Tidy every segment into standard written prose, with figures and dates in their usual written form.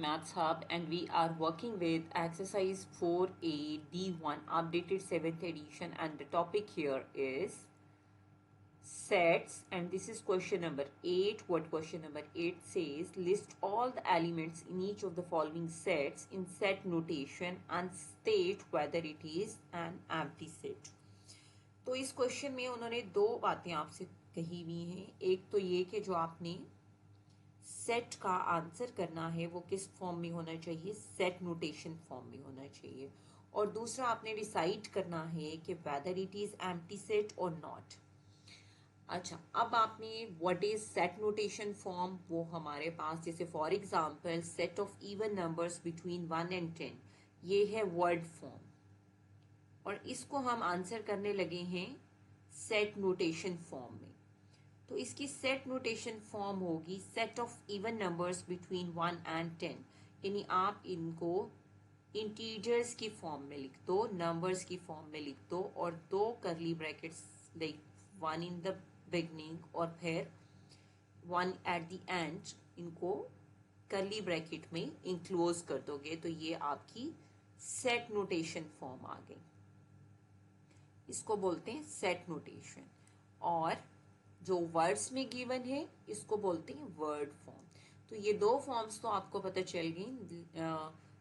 Maths Hub, and we are working with exercise 4A D1 updated 7th edition, and the topic here is sets, and this is question number 8. What question number 8 says: list all the elements in each of the following sets in set notation and state whether it is an empty set. तो इस question में उन्होंने दो बातें आपसे कही हुई हैं. एक तो ये कि जो आपने सेट का आंसर करना है वो किस फॉर्म में होना चाहिए, सेट नोटेशन फॉर्म में होना चाहिए, और दूसरा आपने डिसाइड करना है कि weather it is empty set और नॉट. अच्छा, अब आपने what is set notation form, वो हमारे पास जैसे for example set of even numbers between 1 and 10, ये है वर्ड फॉर्म, और इसको हम आंसर करने लगे हैं सेट नोटेशन फॉर्म में. तो इसकी सेट नोटेशन फॉर्म होगी set of even numbers between 1 and 10, यानी आप इनको इंटीजर्स की फॉर्म में लिख दो, नंबर्स की फॉर्म में लिख दो, और दो करली brackets like 1 in the beginning और फिर 1 एट द एंड, इनको करली ब्रैकेट में इंक्लोज कर दोगे तो ये आपकी सेट नोटेशन फॉर्म आ गई. इसको बोलते हैं सेट नोटेशन. और जो वर्ड्स में गिवन है इसको बोलते हैं वर्ड फॉर्म. तो ये दो फॉर्म्स तो आपको पता चल गई.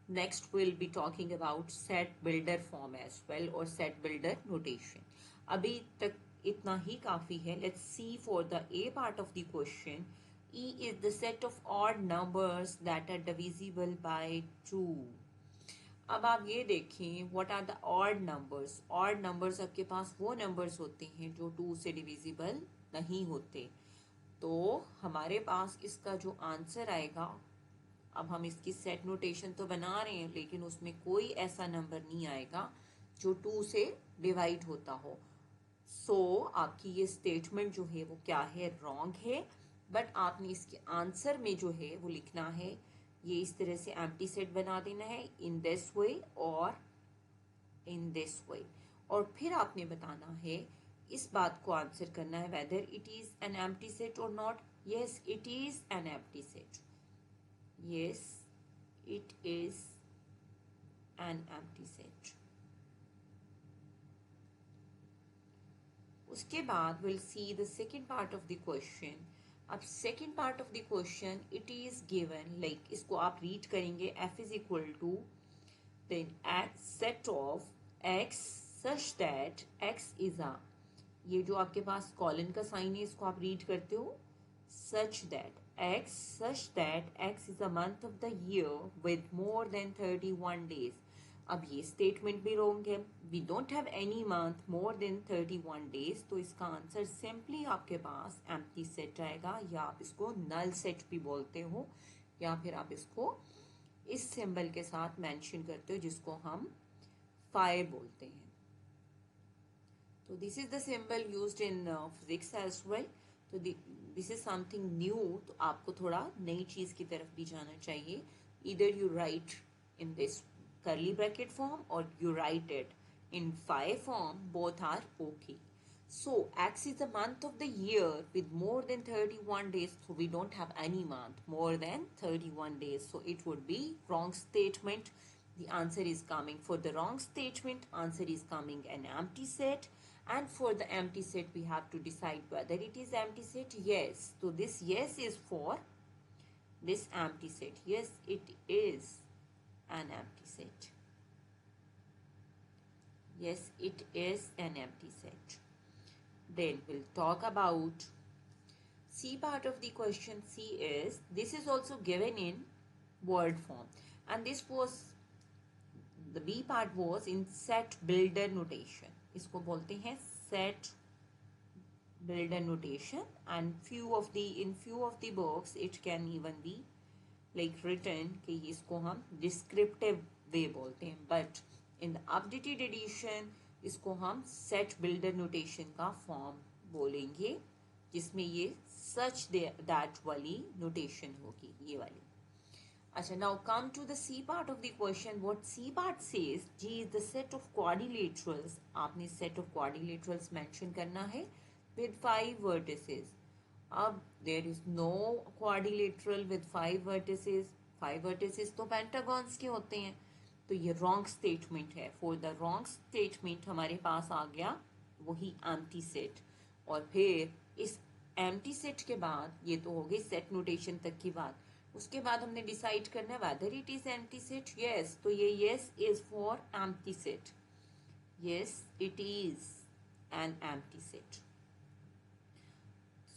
Next will be talking about set builder form as well और सेट बिल्डर नोटेशन. अभी तक इतना ही काफी है. Let's see for the A part of the question. E is the set of odd numbers that are divisible by 2. अब आप ये देखें what are the odd numbers. Odd numbers आपके पास वो नंबर्स होते हैं जो 2 से डिविजिबल नहीं होते. तो हमारे पास इसका जो आंसर आएगा, अब हम इसकी सेट नोटेशन तो बना रहे हैं लेकिन उसमें कोई ऐसा नंबर नहीं आएगा जो 2 से डिवाइड होता हो. सो आपकी ये स्टेटमेंट जो है वो क्या है, रॉन्ग है. बट आपने इसके आंसर में जो है वो लिखना है, ये इस तरह से एम्प्टी सेट बना देना है इन दिस वे और इन दिस वे, और फिर आपने बताना है, इस बात को आंसर करना है whether it is an empty set और not. Yes it is an empty set. Yes it is an empty set. उसके बाद will see the second part of the question. अब second part of the question it is given like, इसको आप read करेंगे f is equal to then X set of x such that x is a, ये जो आपके पास colon का sign है इसको आप रीड करते हो such that x is a month of the year with more than 31 days. अब ये स्टेटमेंट भी रॉन्ग है. We don't have any month more than 31 days. तो इसका आंसर सिंपली आपके पास एम्प्टी सेट आएगा, या आप इसको नल सेट भी बोलते हो, या फिर आप इसको इस सिंबल के साथ मेंशन करते हो जिसको हम फायर बोलते हैं. तो this is the symbol used in physics as well. तो दिस इज समथिंग न्यू. तो आपको थोड़ा नई चीज की तरफ भी जाना चाहिए. इधर you right in this curly bracket form or you write it in phi form, both are okay. So X is the month of the year with more than 31 days, so we don't have any month more than 31 days, so it would be wrong statement. The answer is coming for the wrong statement, answer is coming an empty set, and for the empty set we have to decide whether it is empty set. Yes, so this yes is for this empty set. Yes, it is an empty set. Yes, it is an empty set. Then we'll talk about C part of the question. C is, this is also given in word form, and this was the B part was in set builder notation. इसको बोलते हैं set builder notation, and in few of the books it can even be like return कि इसको हम descriptive वे बोलते हैं, but in the updated addition इसको हम सेट बिल्डर नोटेशन का फॉर्म बोलेंगे, जिसमें ये सच दैट वाली नोटेशन होगी, ये वाली. अच्छा, now come to the C part of the question. What C part says, G is the set of quadrilaterals. आपने सेट ऑफ क्वाड्रिलेटरल्स मेंशन करना है विद 5 वर्टिसेस. अब there is no quadrilateral with 5 vertices. 5 vertices तो pentagons के होते हैं, तो ये रॉन्ग स्टेटमेंट है। फॉर द रॉन्ग स्टेटमेंट हमारे पास आ गया वही एम्प्टी सेट। और फिर इस एम्प्टी सेट के बाद, ये तो हो गई सेट नोटेशन तक की बात, उसके बाद हमने डिसाइड करना है whether it is empty set. Yes, तो ये yes is for empty set. Yes, it is an empty set.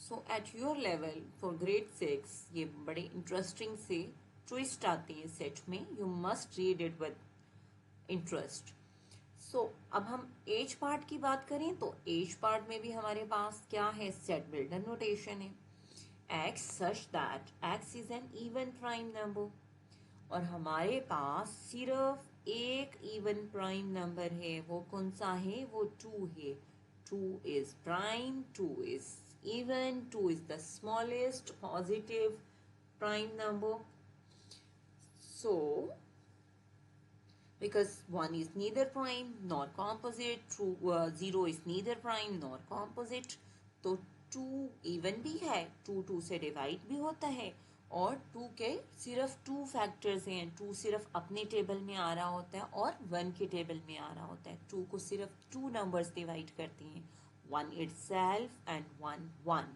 So at your level for grade 6 ये बड़े इंटरेस्टिंग से ट्विस्ट आते हैं सेट में। You must read it with interest. So अब हम एज पार्ट की बात करें तो एज पार्ट में भी हमारे पास क्या है, सेट बिल्डर नोटेशन है। X such that x is an even prime number, और हमारे पास सिर्फ एक इवन प्राइम नंबर है। वो कौन सा है, वो 2 है। 2 is prime, 2 is even, 2 is the smallest positive prime number. So because 1 is neither prime nor composite, 0 is neither prime nor composite, तो 2 इवन भी है, 2 से डिवाइड भी होता है, और 2 के सिर्फ 2 फैक्टर्स हैं। 2 सिर्फ अपने टेबल में आ रहा होता है और 1 के टेबल में आ रहा होता है। 2 को सिर्फ 2 नंबर्स डिवाइड करते हैं, 1 itself and 1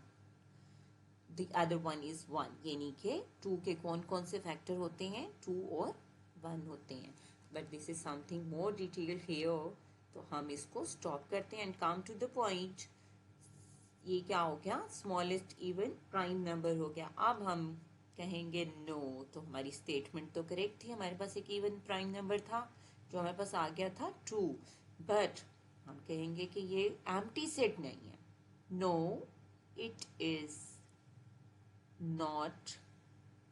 the other one is 1। यानी कि 2 के कौन कौन से फैक्टर होते हैं, 2 और 1 होते हैं। But this is something more detail here, तो हम इसको स्टॉप करते हैं and come to the point. ये क्या हो गया, स्मॉलेस्ट इवन प्राइम नंबर हो गया। अब हम कहेंगे नो, तो हमारी स्टेटमेंट तो करेक्ट थी, हमारे पास एक इवन प्राइम नंबर था जो हमारे पास आ गया था 2, बट हम कहेंगे कि ये एम्प्टी सेट नहीं है। No, it is not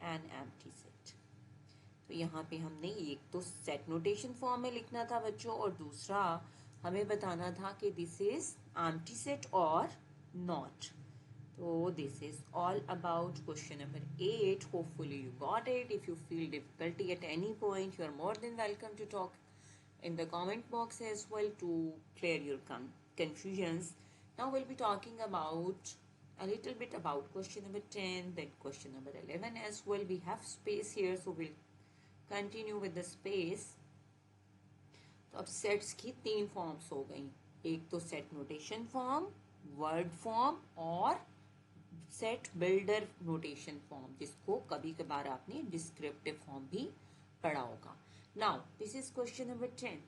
an empty set. तो यहाँ पे हमने एक तो सेट नोटेशन फॉर्म में लिखना था बच्चों, और दूसरा हमें बताना था कि दिस इज एम्प्टी सेट और नॉट। तो this is all about question number 8। Hopefully you got it. If you feel difficulty at any point, you are more than welcome to talk in the comment box as well to clear your confusions. Now we'll be talking about a little bit about question number 10, then question number 11 as well. We have space here, so we'll continue with the space. तो अब sets की 3 forms हो गई, एक तो set notation form, word form, और set builder notation form, जिसको कभी कभार आपने डिस्क्रिप्टिव फॉर्म भी पढ़ा होगा। Now, this is question number 10.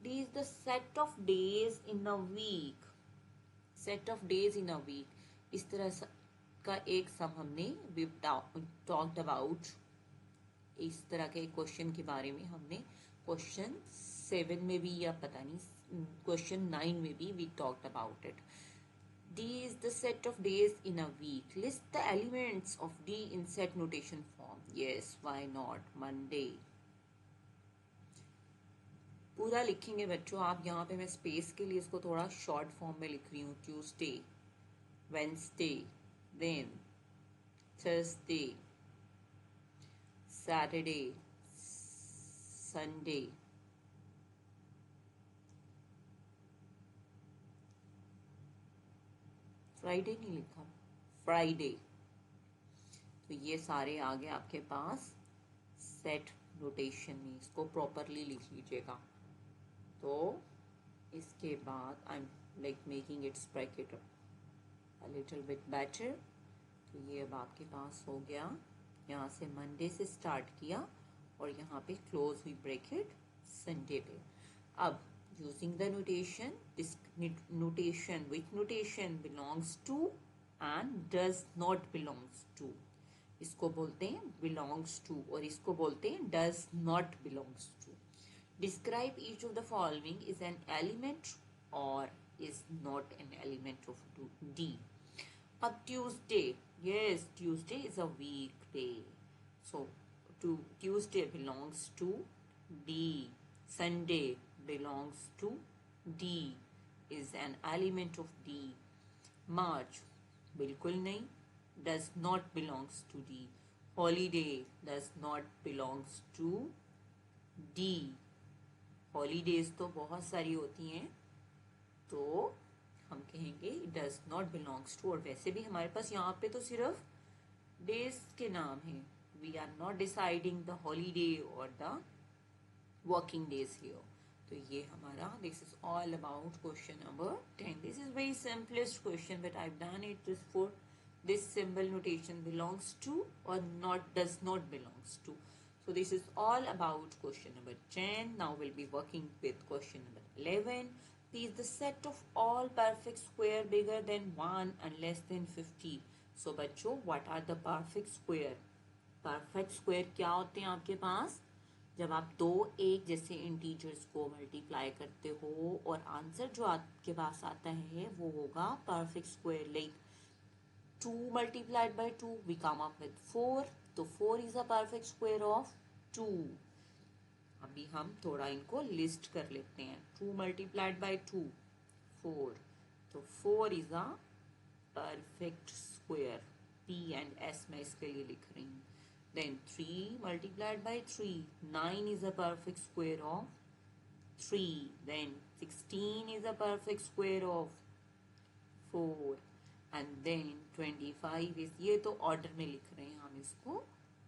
D is the set of days in a week. Set of days in a week. इस तरह का एक सम हमने talked about। इस तरह के क्वेश्चन के बारे में हमने क्वेश्चन 7 में भी, या पता नहीं क्वेश्चन 9 में भी we talked about it. D is the set of days in a week. List the elements of D in set notation form. Yes, why not? Monday. पूरा लिखेंगे बच्चों आप। यहाँ पे मैं स्पेस के लिए इसको थोड़ा शॉर्ट फॉर्म में लिख रही हूँ। Tuesday, Wednesday, then Thursday, Saturday, Sunday, Friday नहीं लिखा, फ्राइडे। तो ये सारे आ गए आपके पास सेट नोटेशन में। इसको प्रॉपरली लिख लीजिएगा। तो इसके बाद I am like making it's bracket a little bit better. तो ये अब आपके पास हो गया। यहाँ से मंडे से स्टार्ट किया और यहाँ पे क्लोज हुई ब्रैकेट संडे पे। अब using the notation, this notation, which notation belongs to and does not belongs to, इसको बोलते हैं बिलोंग्स टू, और इसको बोलते हैं does not belongs to. Describe each of the following is an element or is not an element of D. अब Tuesday, yes, Tuesday is a weekday, so Tuesday belongs to D. Sunday belongs to D, is an element of D. March बिल्कुल नहीं, does not belongs to D. Holiday does not belongs to D. Holidays तो बहुत सारी होती हैं, तो हम कहेंगे it does not belongs to. और वैसे भी हमारे पास यहाँ पे तो सिर्फ डेज के नाम हैं, We are not deciding the holiday or the working days here. तो ये हमारा this is all about question number 10. This is very simplest question, but I've done it just for this symbol notation belongs to or not does not belongs to. So this is all about question number 10. Now we'll be working with question number 11. P is the set of all perfect square bigger than 1 and less than 50. So बच्चों, what are the perfect square? Perfect square क्या होते हैं आपके पास? जब आप दो एक जैसे इंटीजर्स को मल्टीप्लाई करते हो और आंसर जो आपके पास आता है वो होगा perfect square. Like 2 multiplied by 2 we come up with 4. तो 4 is a perfect square of 2. अभी हम थोड़ा इनको लिस्ट कर लेते हैं. 2 multiplied by 2 4. तो 4 is a perfect square. P and S मैं इसके लिए लिख रही हूँ. Then 3 multiplied by 3. 9 is a perfect square of 3. Then 16 is a perfect square of 4. And then 25 is, ये तो ऑर्डर में लिख रहे हैं हम इसको,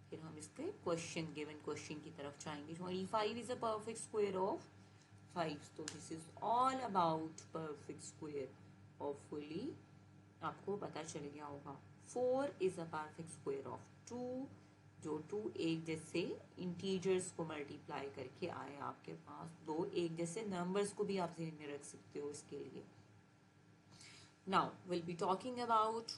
फिर हम इसके क्वेश्चन गिवन क्वेश्चन की तरफ जाएंगे. 25 is a perfect square of 5. तो this is all about perfect square. Hopefully आपको पता चल गया होगा. 4 is a perfect square of 2. जो 2 एक जैसे इंटीजर्स को मल्टीप्लाई करके आए आपके पास. दो एक जैसे नंबर्स को भी आप ध्यान में रख सकते हो इसके लिए. Now we'll be talking about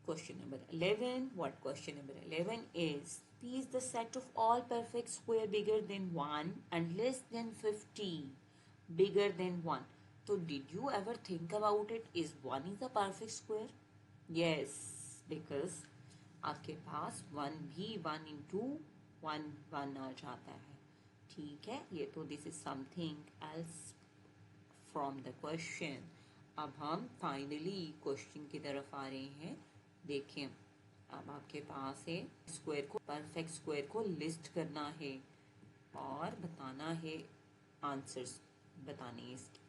question number 11. What question number 11 is? P is the set of all perfect square bigger than 1 and less than 50. Bigger than 1. So did you ever think about it? Is 1 is a perfect square? Yes, because आपके पास 1 भी 1 into 1 1 आ जाता है. ठीक है, ये तो this is something else from the question. अब हम फाइनली क्वेश्चन की तरफ आ रहे हैं. देखें, अब आपके पास है स्क्वायर को, परफेक्ट स्क्वायर को लिस्ट करना है और बताना है, आंसर्स बताने हैं इसके.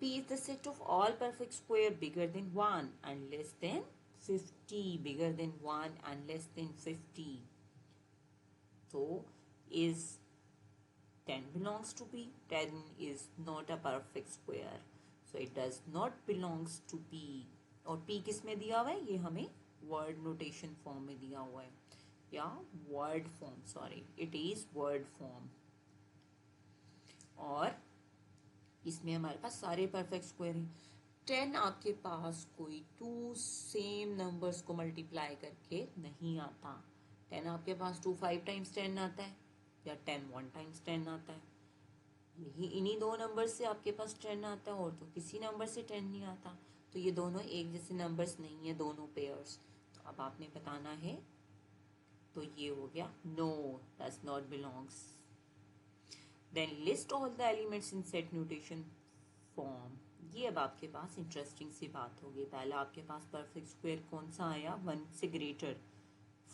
P is the set of all perfect square bigger than 1 and less than 50. Bigger than 1 and less than 50. So is 10 belongs to P? 10 is not a perfect square. So it does not belongs to P. और P किस में दिया हुआ है? ये हमें word notation form में दिया हुआ है, या word form, sorry, it is word form. और इसमें हमारे पास सारे परफेक्ट स्क्वायर हैं. 10 आपके पास कोई 2 सेम नंबर्स को मल्टीप्लाई करके नहीं आता. 10 आपके पास 2 5 टाइम्स 10 आता है, या 10 1 टाइम्स 10 आता है. यही इन्हीं दो नंबर से आपके पास 10 आता है, और तो किसी नंबर से 10 नहीं आता. तो ये दोनों एक जैसे नंबर्स नहीं है, दोनों पेयर्स. तो अब आपने बताना है. तो ये हो गया no, does not belongs. Then list all the elements in set notation form. ये अब आपके पास इंटरेस्टिंग सी बात होगी. पहला आपके पास परफेक्ट स्क्वायर कौन सा आया? 1 से greater.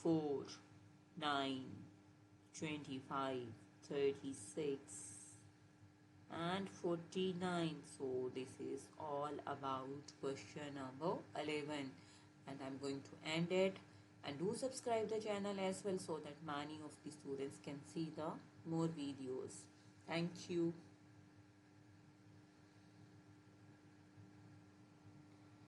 4 9 25 36 and 49. So this is all about question number 11, and I'm going to end it. And do subscribe the channel as well, so that many of the students can see the more videos. Thank you.